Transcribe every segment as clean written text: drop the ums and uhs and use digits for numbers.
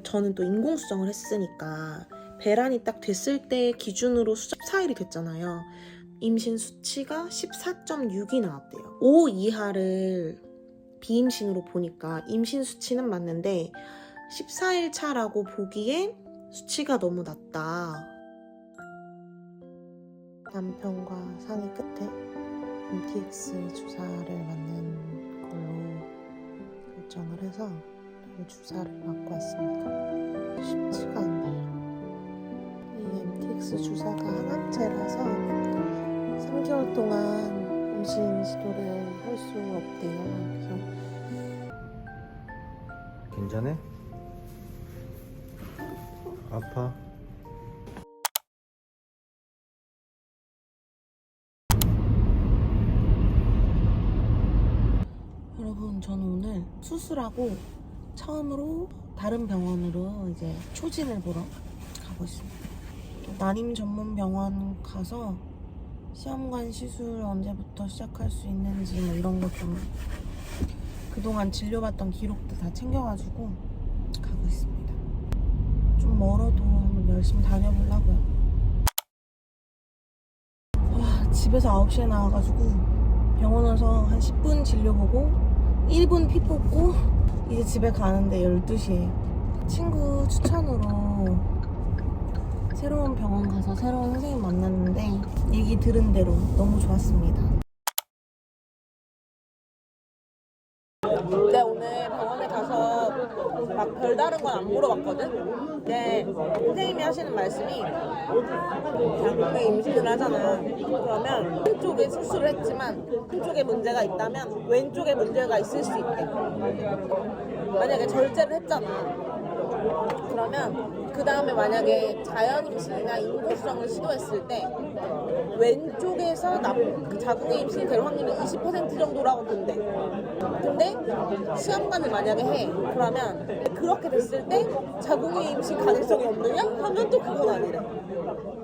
저는 또 인공수정을 했으니까 배란이 딱 됐을 때 기준으로 14일이 됐잖아요. 임신 수치가 14.6이 나왔대요. 5 이하를 비임신으로 보니까 임신 수치는 맞는데 14일 차라고 보기엔 수치가 너무 낮다. 남편과 상의 끝에 MTX 주사를 맞는 걸로 결정을 해서 이 주사를 맞고 왔습니다. 쉽지가 않네요. 이 MTX 주사가 항암제라서 3개월 동안 임신 시도를 할 수 없대요. 그래서 괜찮아? 아파? 여러분, 저는 오늘 수술하고 처음으로 다른 병원으로 이제 초진을 보러 가고 있습니다. 난임 전문 병원 가서 시험관 시술 언제부터 시작할 수 있는지 뭐 이런 거 좀 그동안 진료받던 기록도 다 챙겨가지고 가고 있습니다. 좀 멀어도 열심히 다녀보려고요. 와, 집에서 9시에 나와가지고 병원 와서 한 10분 진료 보고 1분 피 뽑고 이제 집에 가는데 12시에요. 친구 추천으로 새로운 병원 가서 새로운 선생님 만났는데 얘기 들은 대로 너무 좋았습니다. 내가 오늘 병원에 가서 막 별다른 건 안 물어봤거든? 근데 선생님이 하시는 말씀이 자궁에 임신을 하잖아. 그러면 한쪽에 수술을 했지만 한쪽에 문제가 있다면 왼쪽에 문제가 있을 수 있대. 만약에 절제를 했잖아. 그러면 그 다음에 만약에 자연임신이나 인공수정을 시도했을 때 왼쪽에서 그 자궁의 임신이 될 확률은 20% 정도라고 본대. 근데 시험관을 만약에 해. 그러면 그렇게 됐을 때 자궁의 임신 가능성이 없느냐? 하면 또 그건 아니래.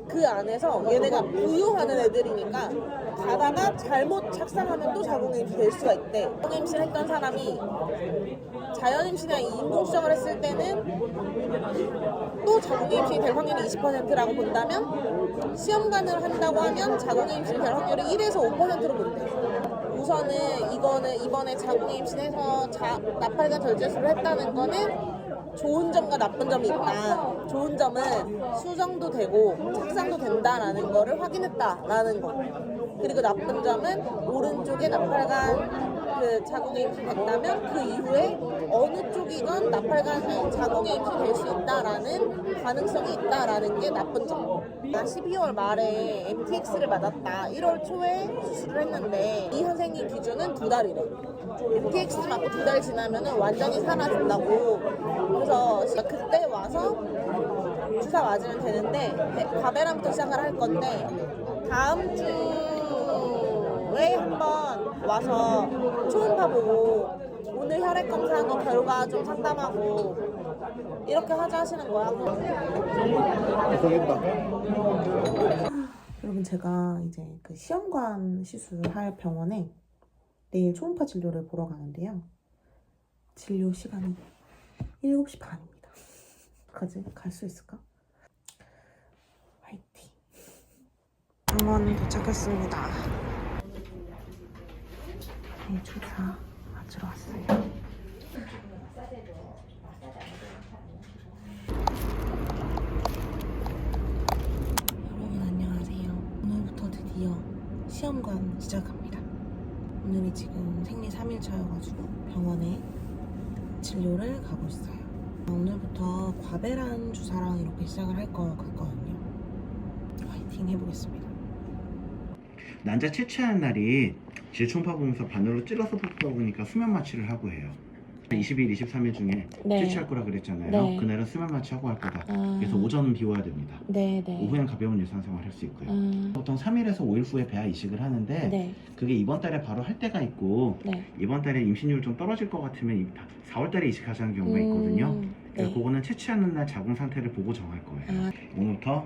그 안에서 얘네가 부유하는 애들이니까 가다가 잘못 착상하면 또 자궁의 임신 될 수가 있대. 자궁의 임신 했던 사람이 자연임신이나 인공수정을 했을 때는 또 자궁의 임신이 될 확률이 20%라고 본다면 시험관을 한다고 하면 자궁의 임신이 될 확률이 1에서 5%로 본대. 우선은 이번에 자궁의 임신해서 나팔관 절제술을 했다는 거는 좋은 점과 나쁜 점이 있다. 좋은 점은 수정도 되고 착상도 된다라는 거를 확인했다라는 거. 그리고 나쁜 점은 오른쪽에 나팔관 그 자궁에 임신됐다면 그 이후에 어느 쪽이건 나팔관에 자궁에 임신될 수 있다라는 가능성이 있다라는 게 나쁜 점. 나 12월 말에 MTX를 맞았다. 1월 초에 수술을 했는데 이 선생님 기준은 2달이래. MTX 맞고 2달 지나면은 완전히 사라진다고. 그래서 그때 와서 주사 맞으면 되는데 과배란부터 시작을 할 건데 다음 주에 한번 와서 초음파 보고 오늘 혈액 검사한 거 결과 좀 상담하고 이렇게 하자 하시는 거야. 여러분, 제가 이제 그 시험관 시술할 병원에 내일 초음파 진료를 보러 가는데요. 진료 시간이 7시 반입니다. 어떡하지? 갈 수 있을까? 화이팅! 병원 도착했습니다. 네, 주사 맞으러 왔어요. 여러분 안녕하세요. 오늘부터 드디어 시험관 시작합니다. 오늘이 지금 생리 3일차여가지고 병원에 진료를 가고 있어요. 오늘부터 과배란 주사랑 이렇게 시작을 할 것 같거든요. 화이팅 해보겠습니다. 난자 채취하는 날이 질초음파 보면서 바늘로 찔러서 뽑아보니까 수면 마취를 하고 해요. 20일, 23일 중에 네. 채취할 거라 그랬잖아요. 네. 그날은 수면 마취하고 할 거다. 그래서 오전은 비워야 됩니다. 네네. 오후엔 가벼운 일상생활 할 수 있고요. 보통 3일에서 5일 후에 배아 이식을 하는데 네. 그게 이번 달에 바로 할 때가 있고 네. 이번 달에 임신율 좀 떨어질 것 같으면 4월 달에 이식하자는 경우가 있거든요. 그래서 네. 그거는 채취하는 날 자궁 상태를 보고 정할 거예요. 오늘부터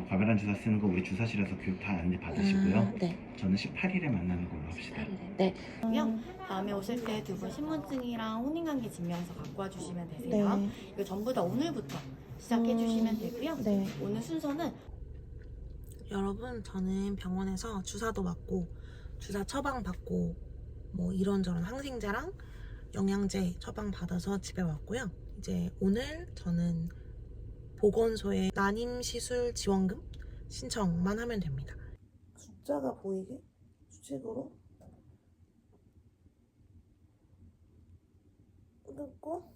과배란 주사 쓰는 거 우리 주사실에서 교육 다 안내 받으시고요. 네. 저는 18일에 만나는 걸로 합시다. 18일에. 네. 다음에 오실 때 두 분 신분증이랑 혼인관계 증명서 갖고 와주시면 되세요. 네. 이거 전부 다 오늘부터 시작해 주시면 되고요. 네. 오늘 순서는 여러분, 저는 병원에서 주사도 맞고 주사 처방 받고 뭐 이런저런 항생제랑 영양제 처방 받아서 집에 왔고요. 이제 오늘 저는 보건소에 난임 시술 지원금 신청만 하면 됩니다. 숫자가 보이게 수직으로 끊고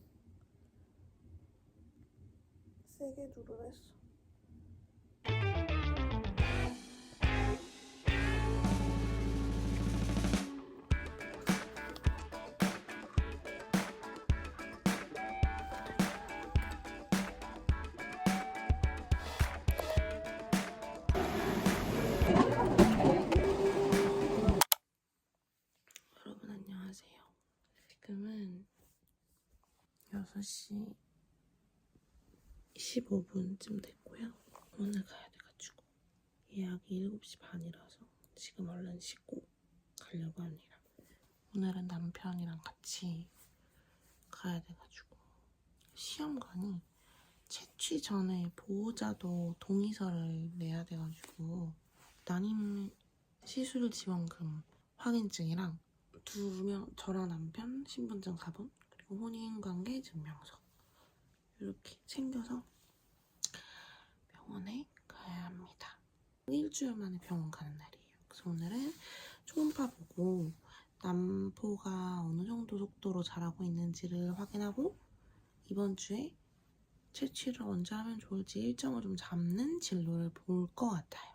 세게 누르랬어. 여러분 안녕하세요. 지금은 6시 15분쯤 됐고요. 오늘 가야 돼가지고 예약이 7시 반이라서 지금 얼른 씻고 가려고 합니다. 오늘은 남편이랑 같이 가야 돼가지고 시험관이 채취 전에 보호자도 동의서를 내야 돼가지고 난임 시술 지원금 확인증이랑 2명, 저랑 남편 신분증 4본 그리고 혼인관계 증명서 이렇게 챙겨서 병원에 가야 합니다. 일주일 만에 병원 가는 날이에요. 그래서 오늘은 초음파 보고 남포가 어느 정도 속도로 자라고 있는지를 확인하고 이번 주에 채취를 언제 하면 좋을지 일정을 좀 잡는 진로를 볼 것 같아요.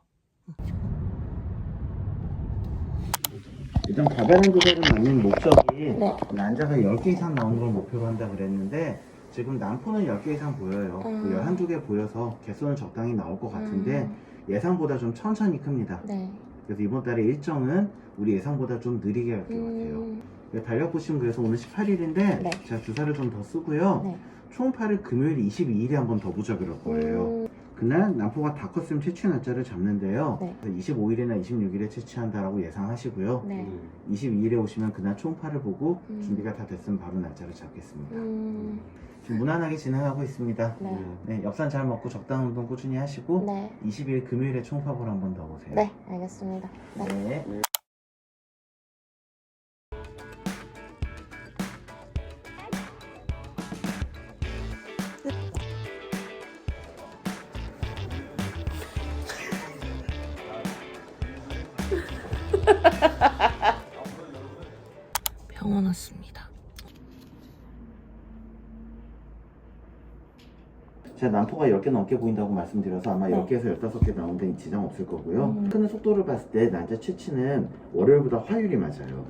일단 과배란 주사를 맞는 목적이 네. 난자가 10개 이상 나오는 걸 목표로 한다 그랬는데 지금 난포는 10개 이상 보여요. 그 11개 보여서 개수는 적당히 나올 것 같은데 예상보다 좀 천천히 큽니다. 네. 그래서 이번 달에 일정은 우리 예상보다 좀 느리게 갈 것 같아요. 달력 보시면 그래서 오늘 18일인데 네. 제가 주사를 좀 더 쓰고요. 네. 초음파를 금요일 22일에 한번 더 보자 그럴 거예요. 그날 난포가 다 컸으면 채취 날짜를 잡는데요. 네. 25일이나 26일에 채취한다라고 예상하시고요. 네. 22일에 오시면 그날 초음파를 보고 준비가 다 됐으면 바로 날짜를 잡겠습니다. 지금 무난하게 진행하고 있습니다. 네. 네, 엽산 잘 먹고 적당 운동 꾸준히 하시고 네. 20일 금요일에 초음파 보러 한 번 더 오세요. 네. 알겠습니다. 네. 네. 병원 왔습니다. 제가 난포가 10개 넘게 보인다고 말씀드려서 아마 네. 10개에서 15개 나오는 데는 지장 없을 거고요. 큰 속도를 봤을 때 난자 채취는 월요일보다 화요일이 맞아요.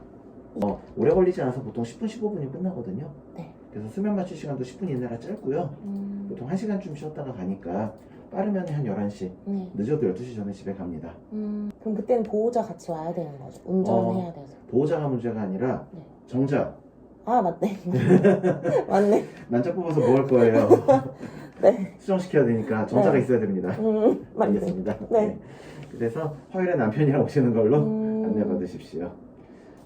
오래 걸리지 않아서 보통 10분, 15분이 끝나거든요. 네. 그래서 수면 마취 시간도 10분 이내라 짧고요. 보통 1시간쯤 쉬었다가 가니까 빠르면 한 11시, 네. 늦어도 12시 전에 집에 갑니다. 그럼 그때는 보호자 같이 와야 되는 거죠? 운전해야 돼서. 보호자가 문제가 아니라 네. 정자, 아, 맞네. 맞네. 난자 뽑아서 뭐 할 거예요? 네. 수정시켜야 되니까 정자가 네. 있어야 됩니다. 맞네. 알겠습니다. 네. 그래서 화요일에 남편이랑 오시는 걸로 안내 받으십시오.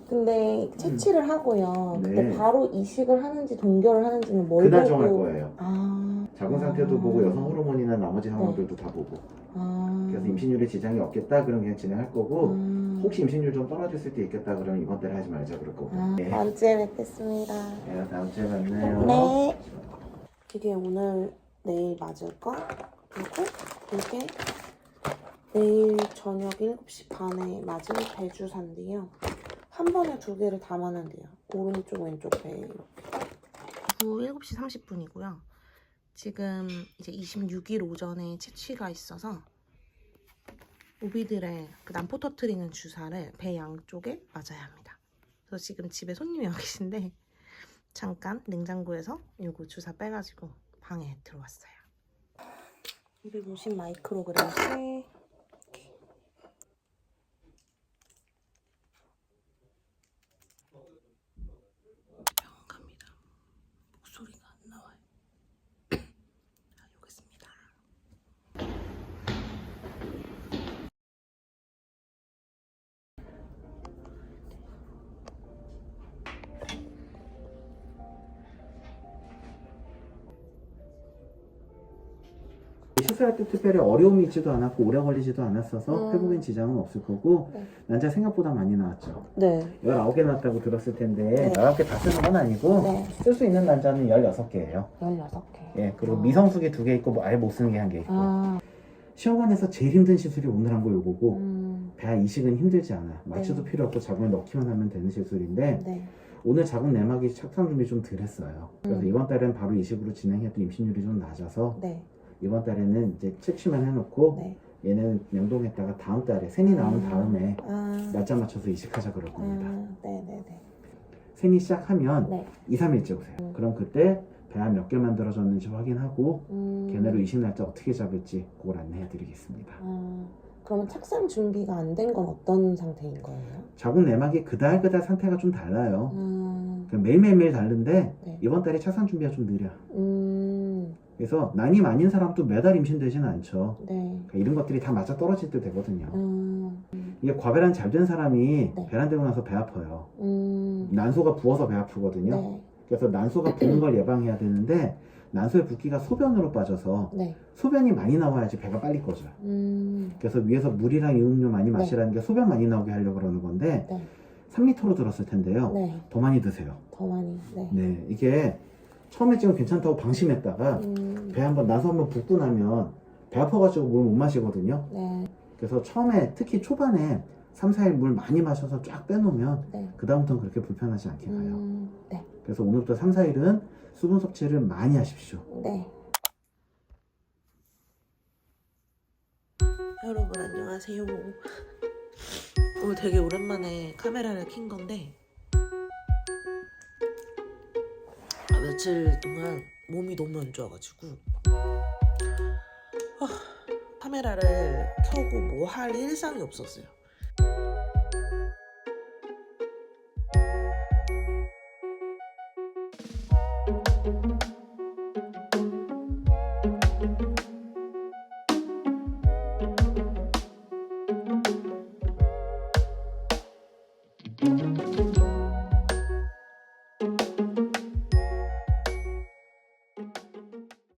근데 채취를 하고요. 네. 그때 바로 이식을 하는지 동결을 하는지는 뭘 그날 보고? 정할 거예요. 아. 자궁 상태도 보고 여성 호르몬이나 나머지 상황들도 다 보고. 아. 그래서 임신율에 지장이 없겠다 그럼 그냥 진행할 거고 혹시 임신율 좀 떨어질 수도 있겠다 그러면 이번 달에 하지 말자 그럴 거고. 네. 다음 주에 뵙겠습니다. 네, 다음 주에 만나요. 네. 이게 오늘 내일 맞을 거 그리고 이게 내일 저녁 7시 반에 맞을 배주사인데요. 한 번에 2개를 담아면 돼요. 오른쪽 왼쪽 배 이렇게. 오후 7시 30분이고요. 지금 이제 26일 오전에 채취가 있어서 오비들의 그 난포 터트리는 주사를 배 양쪽에 맞아야 합니다. 그래서 지금 집에 손님이 와 계신데 잠깐 냉장고에서 이거 주사 빼가지고 방에 들어왔어요. 250 마이크로그램씩 병원 갑니다. 목소리가 안 나와요. 다녀오겠습니다. 수술할 때 특별히 어려움이 있지도 않았고 오래 걸리지도 않았어서 회복엔 지장은 없을 거고 네. 난자 생각보다 많이 나왔죠. 네. 19개 나왔다고 들었을 텐데 네. 19개 다 쓰는 건 아니고 네. 쓸 수 있는 난자는 16개예요. 16개. 예, 그리고 미성숙이 2개 있고 뭐 아예 못 쓰는 게 1개 있고. 아, 시험관에서 제일 힘든 시술이 오늘 한 거 요거고 배아 이식은 힘들지 않아. 마취도 네. 필요 없고 자궁에 넣기만 하면 되는 시술인데 네. 오늘 자궁 내막이 착상 준비 좀 덜 했어요. 그래서 이번 달엔 바로 이식으로 진행해도 임신율이 좀 낮아서 네. 이번 달에는 이제 채취만 해놓고 네. 얘는 냉동했다가 다음 달에 생이 나온 다음에 아, 날짜 맞춰서 이식하자 그럴 겁니다. 네네네. 생이 시작하면 네. 2, 3일째 오세요. 그럼 그때 배아 몇 개 만들어졌는지 확인하고 걔네로 이식 날짜 어떻게 잡을지 그걸 안내해 드리겠습니다. 그러면 착상 준비가 안 된 건 어떤 상태인 거예요? 자궁 내막이 그달 상태가 좀 달라요. 음, 매일매일 다른데 네. 이번 달에 착상 준비가 좀 느려. 음, 그래서 난임 아닌 사람도 매달 임신되지는 않죠. 네. 그러니까 이런 것들이 다 맞아 떨어질 때 되거든요. 음, 이게 과배란 잘 된 사람이 네. 배란되고 나서 배 아파요. 음, 난소가 부어서 배 아프거든요. 네. 그래서 난소가 부는 걸 예방해야 되는데 난소의 붓기가 소변으로 빠져서 네. 소변이 많이 나와야지 배가 빨리 꺼져요. 그래서 위에서 물이랑 이음료 많이 마시라는 게 소변 많이 나오게 하려고 그러는 건데 네. 3리터로 들었을 텐데요. 네. 더 많이 드세요. 더 많이. 네. 네, 이게 처음에 지금 괜찮다고 방심했다가 배 한번 난소 한번 붓고 나면 배 아파가지고 물 못 마시거든요. 네. 그래서 처음에 특히 초반에 3, 4일 물 많이 마셔서 쫙 빼놓으면 네. 그 다음부터는 그렇게 불편하지 않게 가요. 네. 그래서 오늘부터 3, 4일은 수분 섭취를 많이 하십시오. 네. 여러분 안녕하세요. 오늘 되게 오랜만에 카메라를 킨 건데 며칠 동안 몸이 너무 안 좋아가지고 카메라를 켜고 뭐 할 일상이 없었어요.